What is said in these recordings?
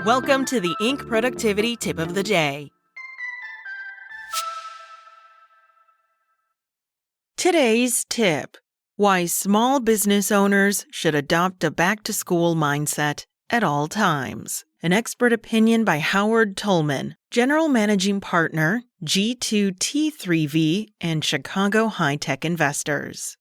Welcome to the Inc. Productivity Tip of the Day. Today's tip: why small business owners should adopt a back-to-school mindset at all times. An expert opinion by Howard Tolman, General Managing Partner, G2T3V, and Chicago High-Tech Investors.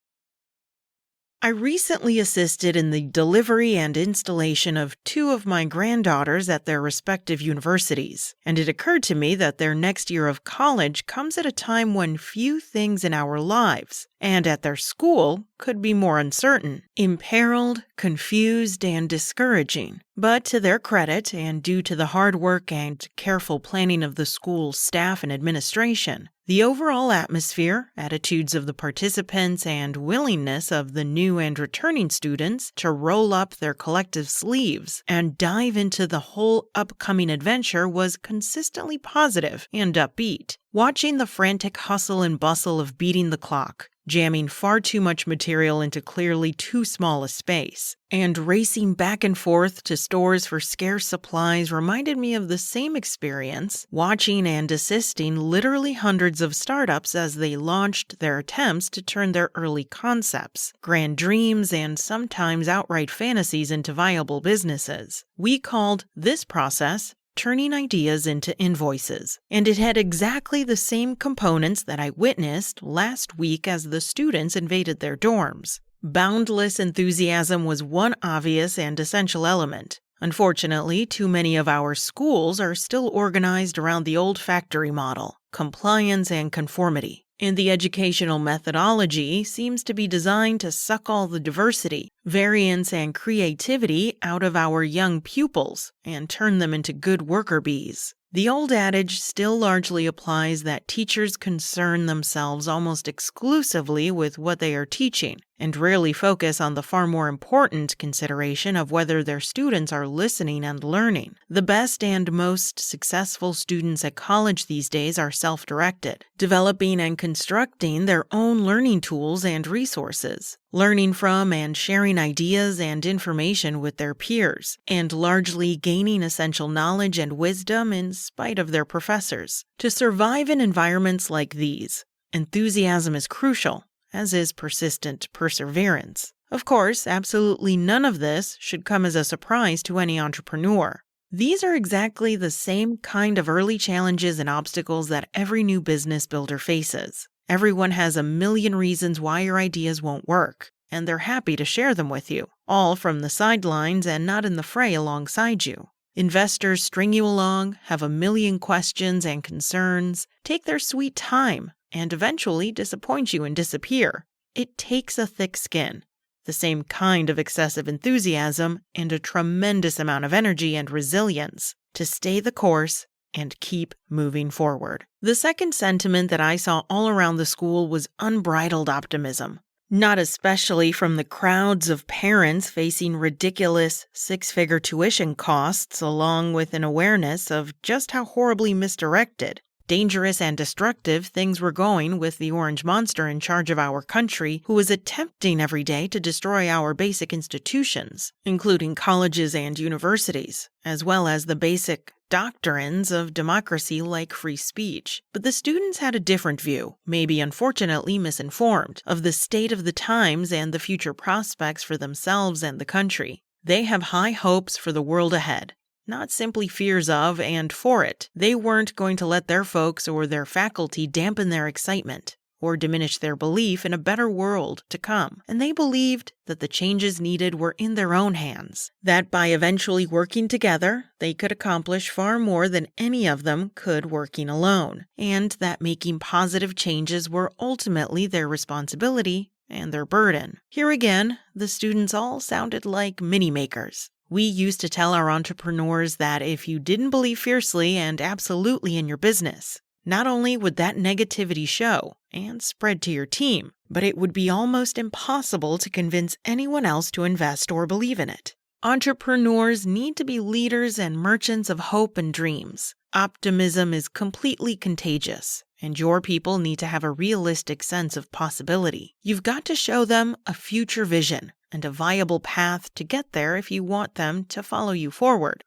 I recently assisted in the delivery and installation of two of my granddaughters at their respective universities, and it occurred to me that their next year of college comes at a time when few things in our lives, and at their school, could be more uncertain, imperiled, confused, and discouraging. But to their credit, and due to the hard work and careful planning of the school staff and administration, the overall atmosphere, attitudes of the participants, and willingness of the new and returning students to roll up their collective sleeves and dive into the whole upcoming adventure was consistently positive and upbeat. Watching the frantic hustle and bustle of beating the clock, jamming far too much material into clearly too small a space, and racing back and forth to stores for scarce supplies reminded me of the same experience watching and assisting literally hundreds of startups as they launched their attempts to turn their early concepts, grand dreams, and sometimes outright fantasies into viable businesses. We called this process turning ideas into invoices, and it had exactly the same components that I witnessed last week as the students invaded their dorms. Boundless enthusiasm was one obvious and essential element. Unfortunately, too many of our schools are still organized around the old factory model, compliance and conformity. And the educational methodology seems to be designed to suck all the diversity, variance, and creativity out of our young pupils and turn them into good worker bees. The old adage still largely applies that teachers concern themselves almost exclusively with what they are teaching and rarely focus on the far more important consideration of whether their students are listening and learning. The best and most successful students at college these days are self-directed, developing and constructing their own learning tools and resources, learning from and sharing ideas and information with their peers, and largely gaining essential knowledge and wisdom in spite of their professors. To survive in environments like these, enthusiasm is crucial, as is persistent perseverance. Of course, absolutely none of this should come as a surprise to any entrepreneur. These are exactly the same kind of early challenges and obstacles that every new business builder faces. Everyone has a million reasons why your ideas won't work, and they're happy to share them with you, all from the sidelines and not in the fray alongside you. Investors string you along, have a million questions and concerns, take their sweet time, and eventually disappoint you and disappear. It takes a thick skin, the same kind of excessive enthusiasm, and a tremendous amount of energy and resilience to stay the course and keep moving forward. The second sentiment that I saw all around the school was unbridled optimism. Not especially from the crowds of parents facing ridiculous six-figure tuition costs, along with an awareness of just how horribly misdirected, dangerous, and destructive things were going with the orange monster in charge of our country, who was attempting every day to destroy our basic institutions, including colleges and universities, as well as the basic doctrines of democracy like free speech. But the students had a different view, maybe unfortunately misinformed, of the state of the times and the future prospects for themselves and the country. They have high hopes for the world ahead, not simply fears of and for it. They weren't going to let their folks or their faculty dampen their excitement or diminish their belief in a better world to come. And they believed that the changes needed were in their own hands, that by eventually working together, they could accomplish far more than any of them could working alone, and that making positive changes were ultimately their responsibility and their burden. Here again, the students all sounded like mini-makers. We used to tell our entrepreneurs that if you didn't believe fiercely and absolutely in your business, not only would that negativity show and spread to your team, but it would be almost impossible to convince anyone else to invest or believe in it. Entrepreneurs need to be leaders and merchants of hope and dreams. Optimism is completely contagious, and your people need to have a realistic sense of possibility. You've got to show them a future vision, and a viable path to get there if you want them to follow you forward.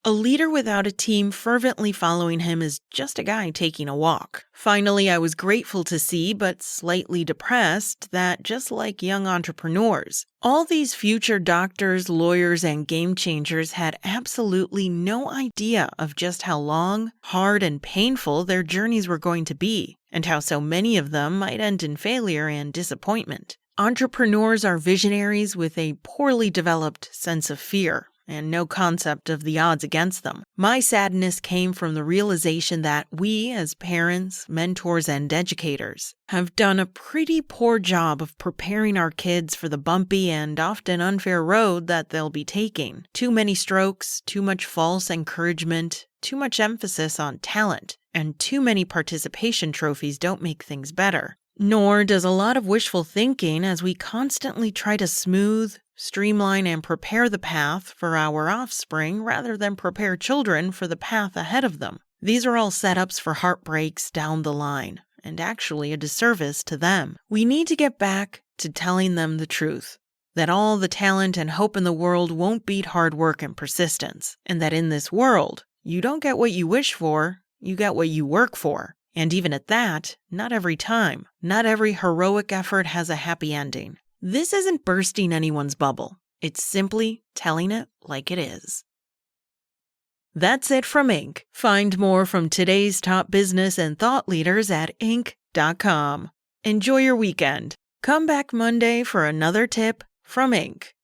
A leader without a team fervently following him is just a guy taking a walk. Finally, I was grateful to see, but slightly depressed, that just like young entrepreneurs, all these future doctors, lawyers, and game changers had absolutely no idea of just how long, hard, and painful their journeys were going to be, and how so many of them might end in failure and disappointment. Entrepreneurs are visionaries with a poorly developed sense of fear and no concept of the odds against them. My sadness came from the realization that we, as parents, mentors, and educators, have done a pretty poor job of preparing our kids for the bumpy and often unfair road that they'll be taking. Too many strokes, too much false encouragement, too much emphasis on talent, and too many participation trophies don't make things better. Nor does a lot of wishful thinking as we constantly try to smooth, streamline, and prepare the path for our offspring rather than prepare children for the path ahead of them. These are all setups for heartbreaks down the line, and actually a disservice to them. We need to get back to telling them the truth, that all the talent and hope in the world won't beat hard work and persistence, and that in this world, you don't get what you wish for, you get what you work for. And even at that, not every time. Not every heroic effort has a happy ending. This isn't bursting anyone's bubble. It's simply telling it like it is. That's it from Inc. Find more from today's top business and thought leaders at Inc.com. Enjoy your weekend. Come back Monday for another tip from Inc.